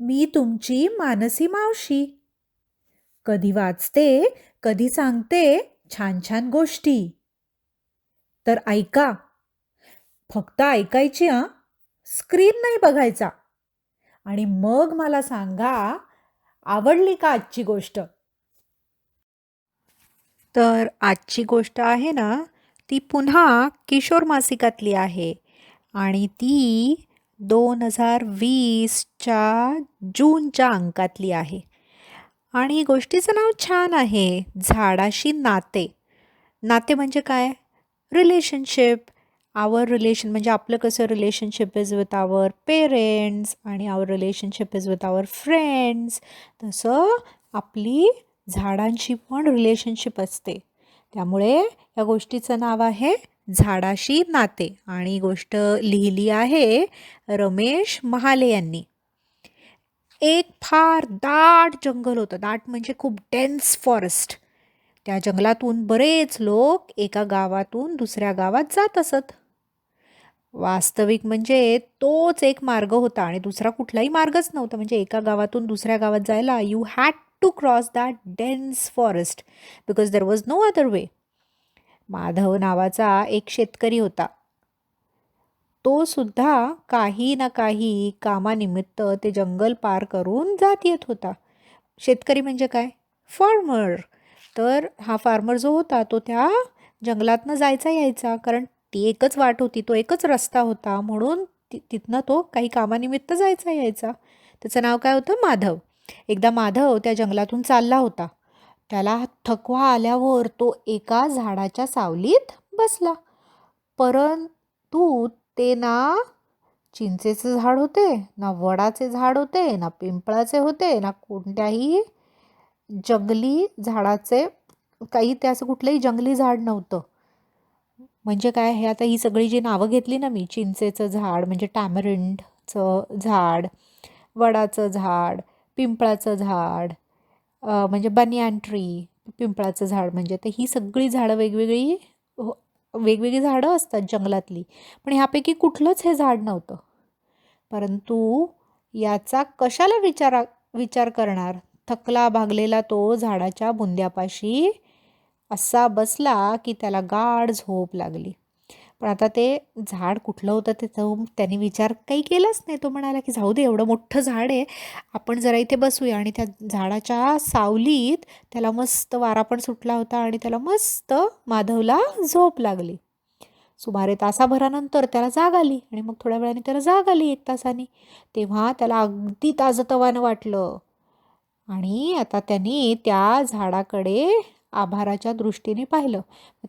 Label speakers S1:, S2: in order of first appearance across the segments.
S1: मी तुमची मानसी मावशी. कधी वाचते, कधी सांगते छान छान गोष्टी. तर ऐका, फक्त ऐकायची हां, स्क्रीन नाही बघायचा. आणि मग मला सांगा, आवडली का आजची गोष्ट? तर आजची गोष्ट आहे ना, ती पुन्हा किशोर मासिकातली आहे आणि ती 2020च्या जूनच्या अंकातली आहे. आणि गोष्टीचं नाव छान आहे, झाडाशी नाते. नाते म्हणजे काय? रिलेशनशिप. आवर रिलेशन म्हणजे आपलं कसं relationship is with our parents आणि our relationship is with our friends, तसं आपली झाडांशी पण रिलेशनशिप असते. त्यामुळे या गोष्टीचं नाव आहे झाडाशी नाते आणि गोष्ट लिहिली आहे रमेश महाले यांनी. एक फार दाट जंगल होतं. दाट म्हणजे खूप डेन्स फॉरेस्ट. त्या जंगलातून बरेच लोक एका गावातून दुसऱ्या गावात जात असत. वास्तविक म्हणजे तोच एक मार्ग होता आणि दुसरा कुठलाही मार्गच नव्हता. म्हणजे एका गावातून दुसऱ्या गावात जायला you had to cross that dense forest because there was no other way. Madhav नावाचा एक शेतकरी होता. तो सुद्धा काही ना काही कामानिमित्त ते जंगल पार करून जात येत होता. शेतकरी म्हणजे काय? फार्मर. तर हा फार्मर जो होता तो त्या जंगलातनं जायचा यायचा, कारण ती एकच वाट होती, तो एकच रस्ता होता, म्हणून तिथनं तो काही कामानिमित्त जायचा यायचा. त्याचं नाव काय होतं? माधव. एकदा माधव त्या जंगलातून चालला होता. त्याला थकवा आल्यावर तो एका झाडाच्या सावलीत बसला. परंतु ते ना चिंचेचे झाड होते, ना वडाचे झाड होते, ना पिंपळाचे होते, ना कोणत्याही जंगली झाडाचे, काही ते असं कुठलंही जंगली झाड नव्हतं. म्हणजे काय, हे आता ही सगळी जी नावं घेतली ना मी, चिंचेचं झाड म्हणजे टॅमरिंडचं झाड, वडाचं झाड, पिंपळाचं झाड म्हणजे बनियान ट्री, पिंपळाचं झाड म्हणजे, तर ही सगळी झाडं वेगवेगळी झाडं असतात जंगलातली. पण ह्यापैकी कुठलंच हे झाड नव्हतं. परंतु याचा कशाला विचार करणार? थकला भागलेला तो झाडाच्या बुंद्यापाशी असा बसला की त्याला गाढ झोप लागली. पण आता ते झाड कुठलं होतं ते त्याने विचार काही केलाच नाही. तो म्हणाला की जाऊ दे, एवढं मोठं झाड आहे, आपण जरा इथे बसूया. आणि त्या झाडाच्या सावलीत त्याला मस्त वारा पण सुटला होता आणि त्याला मस्त माधवला झोप लागली. सुमारे तासाभरानंतर त्याला जाग आली आणि मग थोड्या वेळाने त्याला जाग आली, 1 तासाने. तेव्हा त्याला अगदी ताजंतवानं वाटलं आणि आता त्यांनी त्या झाडाकडे आभाराच्या दृष्टीने पाहिलं.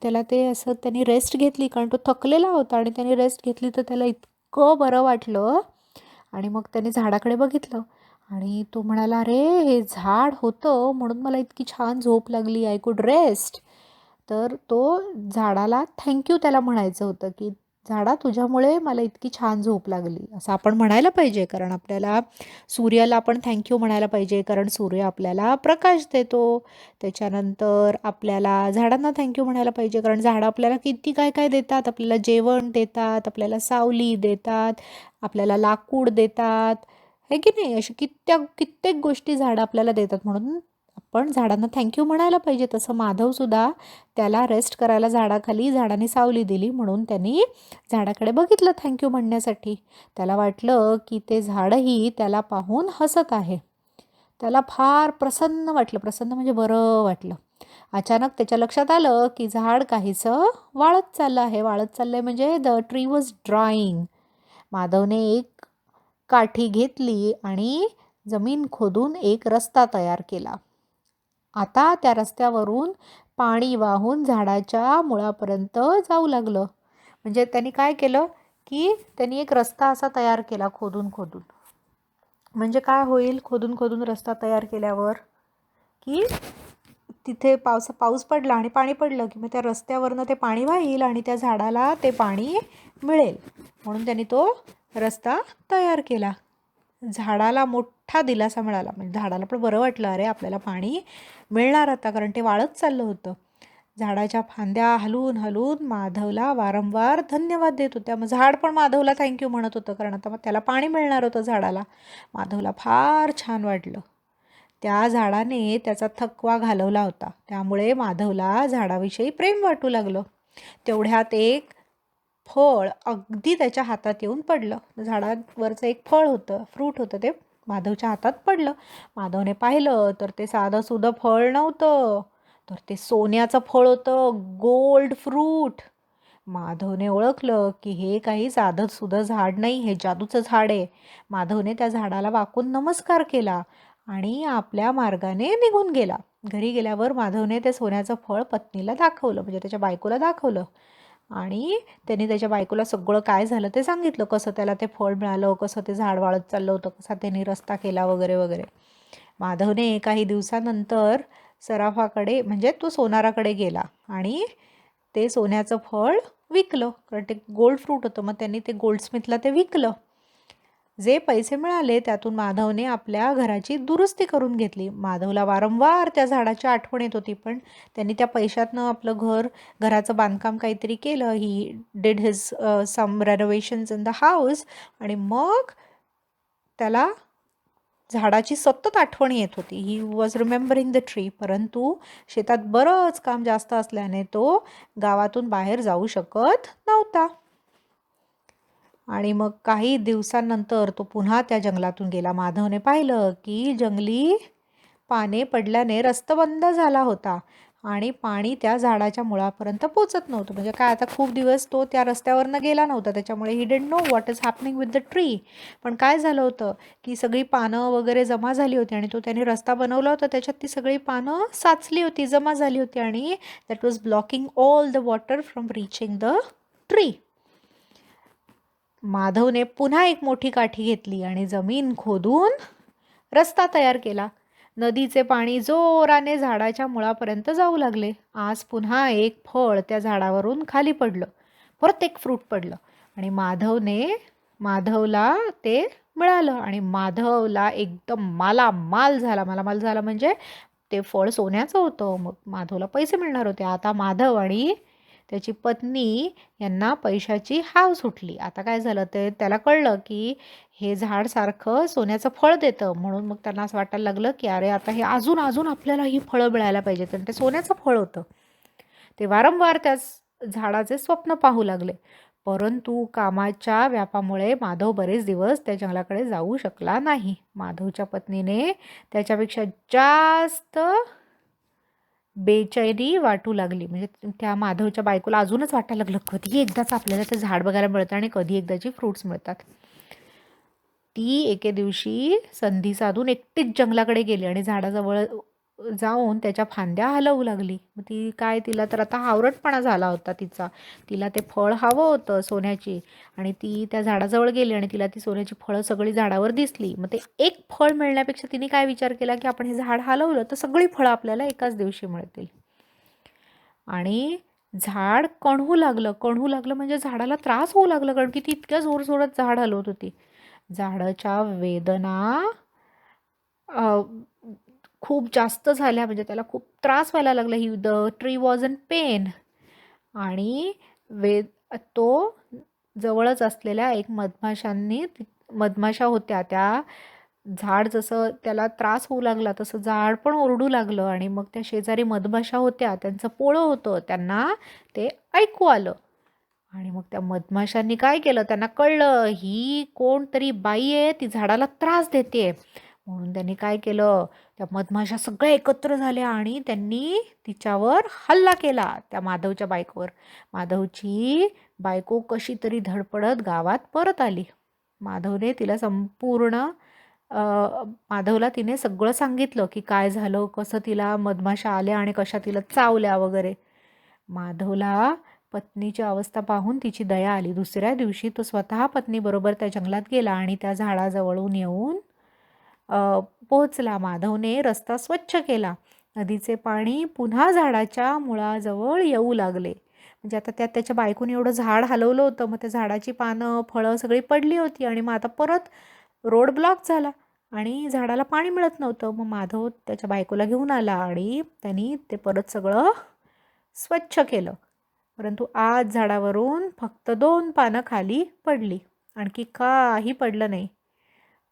S1: त्याला ते असं त्यांनी रेस्ट घेतली, कारण तो थकलेला होता आणि त्याने रेस्ट घेतली तर त्याला इतकं बरं वाटलं. आणि मग त्याने झाडाकडे बघितलं आणि तो म्हणाला, अरे हे झाड होतं म्हणून मला इतकी छान झोप लागली, आय कुड रेस्ट. तर तो झाडाला थँक्यू त्याला म्हणायचं होतं की झाडा, तुझ्यामुळे मला इतकी छान झोप लागली, असं आपण म्हणायला पाहिजे. कारण आपल्याला सूर्याला आपण थँक्यू म्हणायला पाहिजे, कारण सूर्य आपल्याला प्रकाश देतो. त्याच्यानंतर आपल्याला झाडांना थँक्यू म्हणायला पाहिजे, कारण झाडं आपल्याला किती काय काय देतात. आपल्याला जेवण देतात, आपल्याला सावली देतात, आपल्याला लाकूड देतात, हे की नाही? अशी कित्येक गोष्टी झाडं आपल्याला देतात, म्हणून आपण झाडांना थँक्यू म्हणायला पाहिजे. तसं माधवसुद्धा त्याला रेस्ट करायला झाडाखाली झाडाने सावली दिली, म्हणून त्यांनी झाडाकडे बघितलं थँक्यू म्हणण्यासाठी. त्याला वाटलं की ते झाडही त्याला पाहून हसत आहे. त्याला फार प्रसन्न वाटलं. प्रसन्न म्हणजे बरं वाटलं. अचानक त्याच्या लक्षात आलं की झाड काहीसं वाळत चाललं आहे. वाळत चाललंय म्हणजे द ट्री वॉज ड्राईंग. माधवने एक काठी घेतली आणि जमीन खोदून एक रस्ता तयार केला. आता त्या रस्त्यावरून पाणी वाहून झाडाच्या मुळापर्यंत जाऊ लागलं. म्हणजे त्यांनी काय केलं की त्यांनी एक रस्ता असा तयार केला खोदून खोदून. म्हणजे काय होईल खोदून खोदून रस्ता तयार केल्यावर, की तिथे पाऊस पडला आणि पाणी पडलं की मग त्या रस्त्यावरनं ते पाणी वाहील आणि त्या झाडाला ते पाणी मिळेल, म्हणून त्यांनी तो रस्ता तयार केला. झाडाला मोठा दिलासा मिळाला. म्हणजे झाडाला पण बरं वाटलं, अरे आपल्याला पाणी मिळणार आता, कारण ते वाळत चाललं होतं. झाडाच्या फांद्या हलवून हलवून माधवला वारंवार धन्यवाद देत होत्या. मग झाड पण माधवला थँक्यू म्हणत होतं, कारण आता मग त्याला पाणी मिळणार होतं झाडाला. माधवला फार छान वाटलं. त्या झाडाने त्याचा थकवा घालवला होता, त्यामुळे माधवला झाडाविषयी प्रेम वाटू लागलं. तेवढ्यात एक फळ अगदी त्याच्या हातात येऊन पडलं. झाडावरचं एक फळ होतं, फ्रूट होतं, ते माधवच्या हातात पडलं. माधवने पाहिलं तर ते साधं सुधं फळ नव्हतं, तर ते सोन्याचं फळ होतं, गोल्ड फ्रूट. माधवने ओळखलं की हे काही साधं सुधं झाड नाही, हे जादूचं झाड आहे. माधवने त्या झाडाला वाकून नमस्कार केला आणि आपल्या मार्गाने निघून गेला. घरी गेल्यावर माधवने ते सोन्याचं फळ पत्नीला दाखवलं, म्हणजे त्याच्या बायकोला दाखवलं. आणि त्यांनी त्याच्या बायकोला सगळं काय झालं ते सांगितलं, कसं त्याला ते फळ मिळालं, कसं ते झाड वाळत चाललं होतं, कसा त्यांनी रस्ता केला वगैरे वगैरे. माधवने काही दिवसानंतर सराफाकडे, म्हणजे तो सोनाराकडे गेला आणि ते सोन्याचं फळ विकलं, कारण ते गोल्ड फ्रूट होतं. मग त्यांनी ते गोल्डस्मिथला ते विकलं. जे पैसे मिळाले त्यातून माधवने आपल्या घराची दुरुस्ती करून घेतली. माधवला वारंवार त्या झाडाची आठवण येत होती, पण त्यांनी त्या पैशातनं आपलं घराचं बांधकाम काहीतरी केलं. He did his some renovations in the house. आणि मग त्याला झाडाची सतत आठवण येत होती. He was remembering the tree. परंतु शेतात बरंच काम जास्त असल्याने तो गावातून बाहेर जाऊ शकत नव्हता. आणि मग काही दिवसांनंतर तो पुन्हा त्या जंगलातून गेला. माधवने पाहिलं की जंगली पाने पडल्याने रस्ता बंद झाला होता आणि पाणी त्या झाडाच्या मुळापर्यंत पोचत नव्हतं. म्हणजे काय, आता खूप दिवस तो त्या रस्त्यावरनं गेला नव्हता, त्याच्यामुळे he didn't know what is happening with the tree. पण काय झालं होतं की सगळी पानं वगैरे जमा झाली होती आणि तो त्याने रस्ता बनवला होता, त्याच्यात ती सगळी पानं साचली होती, जमा झाली होती आणि that was blocking all the water from reaching the tree. माधवने पुन्हा एक मोठी काठी घेतली आणि जमीन खोदून रस्ता तयार केला. नदीचे पाणी जोराने झाडाच्या मुळापर्यंत जाऊ लागले. आज पुन्हा एक फळ त्या झाडावरून खाली पडलं, परत एक फ्रूट पडलं आणि माधवला ते मिळालं आणि माधवला एकदम मालामाल झाला म्हणजे ते फळ सोन्याचं होतं. मग माधवला पैसे मिळणार होते. आता माधव आणि त्याची पत्नी यांना पैशाची हाव सुटली. आता काय झालं, ते त्याला कळलं की हे झाड सारखं सोन्याचं फळ देतं, म्हणून मग त्यांना असं वाटायला लागलं की अरे आता हे अजून अजून आपल्याला ही फळं मिळायला पाहिजेत. आणि ते सोन्याचं फळ होतं. ते वारंवार त्या झाडाचे स्वप्न पाहू लागले. परंतु कामाच्या व्यापामुळे माधव बरेच दिवस त्या जंगलाकडे जाऊ शकला नाही. माधवच्या पत्नीने त्याच्यापेक्षा जास्त बेचैनी वाटू लागली. म्हणजे त्या माधवच्या बायकोला अजूनच वाटायला लागलं कधी एकदाच आपल्याला ते झाड बघायला मिळतं आणि कधी एकदाची फ्रूट्स मिळतात. ती एके दिवशी संधी साधून एकटीच जंगलाकडे गेली आणि झाडाजवळ जाऊन त्याच्या फांद्या हलवू लागली. मग तिला तर आता हावरटपणा झाला होता तिला ते फळ हवं होतं सोन्याची, आणि ती त्या झाडाजवळ गेली आणि तिला ती सोन्याची फळं सगळी झाडावर दिसली. मग ते एक फळ मिळण्यापेक्षा तिने काय विचार केला की आपण हे झाड हलवलं तर सगळी फळं आपल्याला एकाच दिवशी मिळतील. आणि झाड कणहू लागलं म्हणजे झाडाला त्रास होऊ लागला, कारण की ती इतक्या जोरजोरात झाड हलवत होती. झाडाच्या वेदना खूप जास्त झाल्या, म्हणजे त्याला खूप त्रास व्हायला लागला. The tree was in pen. आणि तो जवळच असलेल्या एक मधमाशा होत्या, त्या झाड जसं त्याला त्रास होऊ लागला तसं झाड पण ओरडू लागलं. आणि मग त्या शेजारी मधमाशा होत्या, त्यांचं पोळं होतं, त्यांना ते ऐकू आलं. आणि मग त्या मधमाशांनी काय केलं, त्यांना कळलं ही कोणतरी बाई आहे, ती झाडाला त्रास देते. म्हणून त्यांनी काय केलं, त्या मधमाशा सगळ्या एकत्र झाल्या आणि त्यांनी तिच्यावर हल्ला केला, त्या माधवच्या बायकोवर. माधवची बायको कशी तरी धडपडत गावात परत आली. माधवला तिने सगळं सांगितलं की काय झालं, कसं तिला मधमाशा आल्या आणि कशा तिला चावल्या वगैरे. माधवला पत्नीची अवस्था पाहून तिची दया आली. दुसऱ्या दिवशी तो स्वतः पत्नीबरोबर त्या जंगलात गेला आणि त्या झाडाजवळून येऊन पोहोचला. माधवने रस्ता स्वच्छ केला. नदीचे पाणी पुन्हा झाडाच्या मुळाजवळ येऊ लागले. म्हणजे आता त्याच्या बायकोने एवढं झाड हलवलं होतं, मग त्या झाडाची पानं फळं सगळी पडली होती आणि मग आता परत रोड ब्लॉक झाला आणि झाडाला पाणी मिळत नव्हतं. मग माधव त्याच्या बायकोला घेऊन आला आणि त्यांनी ते परत सगळं स्वच्छ केलं. परंतु आज झाडावरून फक्त 2 पानं खाली पडली, आणखी काही पडलं नाही.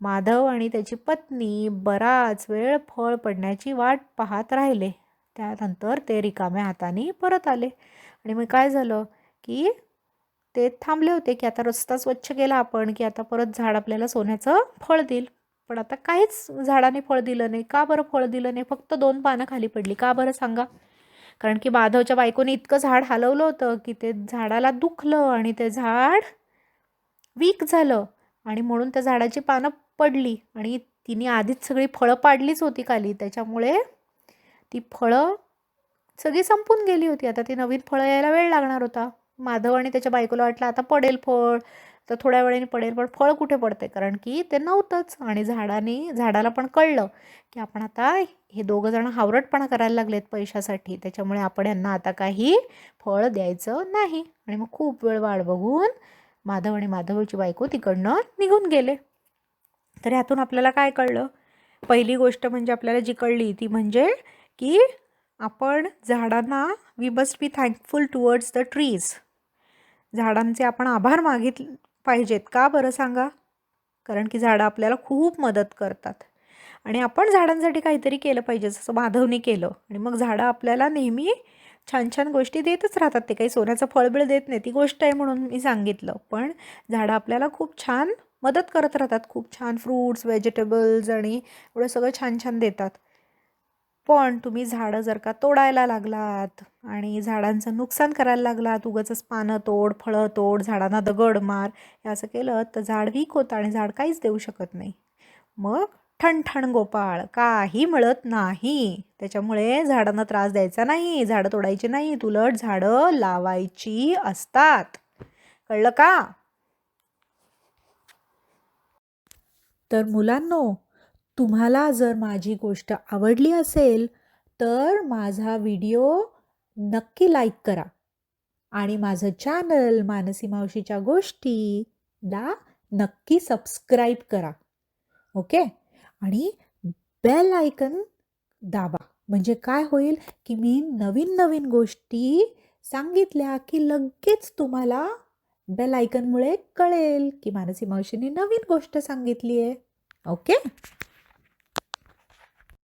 S1: माधव आणि त्याची पत्नी बराच वेळ फळ पडण्याची वाट पाहत राहिले. त्यानंतर ते रिकाम्या हाताने परत आले. आणि मग काय झालं की ते थांबले होते की आता रस्ता स्वच्छ केला आपण की आता परत झाड आपल्याला सोन्याचं फळ देईल. पण आता काहीच झाडाने फळ दिलं नाही. का बरं फळ दिलं नाही? फक्त 2 पानं खाली पडली. का बरं सांगा? कारण की माधवच्या बायकोने इतकं झाड हलवलं होतं की ते झाडाला दुखलं आणि ते झाड वीक झालं आणि म्हणून त्या झाडाची पानं पडली आणि तिने आधीच सगळी फळं पाडलीच होती खाली. त्याच्यामुळे ती फळं सगळी संपून गेली होती. आता ती नवीन फळं यायला वेळ लागणार होता. माधव आणि त्याच्या बायकोला वाटलं आता पडेल फळ, तर थोड्या वेळाने पडेल. पण फळ कुठे पडते? कारण की ते नव्हतंच. आणि झाडाला पण कळलं की आपण आता हे दोघं जण हावरटपणा करायला लागलेत पैशासाठी, त्याच्यामुळे आपण यांना आता काही फळ द्यायचं नाही. आणि मग खूप वेळ वाट बघून माधव आणि माधवची बायको तिकडनं निघून गेले. तर ह्यातून आपल्याला काय कळलं? पहिली गोष्ट म्हणजे आपल्याला जी कळली ती म्हणजे की आपण झाडांना we must be thankful towards the trees. झाडांचे आपण आभार मागितले पाहिजेत. का बरं सांगा? कारण की झाडं आपल्याला खूप मदत करतात आणि आपण झाडांसाठी काहीतरी केलं पाहिजे, जसं माधवने केलं. आणि मग झाडं आपल्याला नेहमी छान छान गोष्टी देतच राहतात. ते काही सोन्याचं फळबिळ देत नाही, ती गोष्ट आहे म्हणून मी सांगितलं. पण झाडं आपल्याला खूप छान मदत करत राहतात. खूप छान फ्रूट्स, व्हेजिटेबल्स आणि एवढं सगळं छान छान देतात. पण तुम्ही झाडं जर का तोडायला लागलात आणि झाडांचं नुकसान करायला लागलात, उगाचच पानं तोड, फळं तोड, झाडांना दगड मार, हे असं केलं तर झाड वीक होतं आणि झाड काहीच देऊ शकत नाही. मग ठणठण गोपाळ, काही मिळत नाही. त्याच्यामुळे झाडांना त्रास द्यायचा नाही, झाडं तोडायची नाही, उलट झाडं लावायची असतात. कळलं का? तर मुलांनो, तुम्हाला जर माझी गोष्ट आवडली असेल तर माझा व्हिडिओ नक्की लाईक करा आणि माझं चॅनल मानसी मावशीच्या गोष्टीला नक्की सबस्क्राईब करा. ओके? आणि बेल आयकन दाबा. म्हणजे काय होईल की मी नवीन नवीन गोष्टी सांगितल्या की लगेच तुम्हाला बेल आयकनमुळे कळेल की मानसी मावशीने नवीन गोष्ट सांगितली आहे. ओके?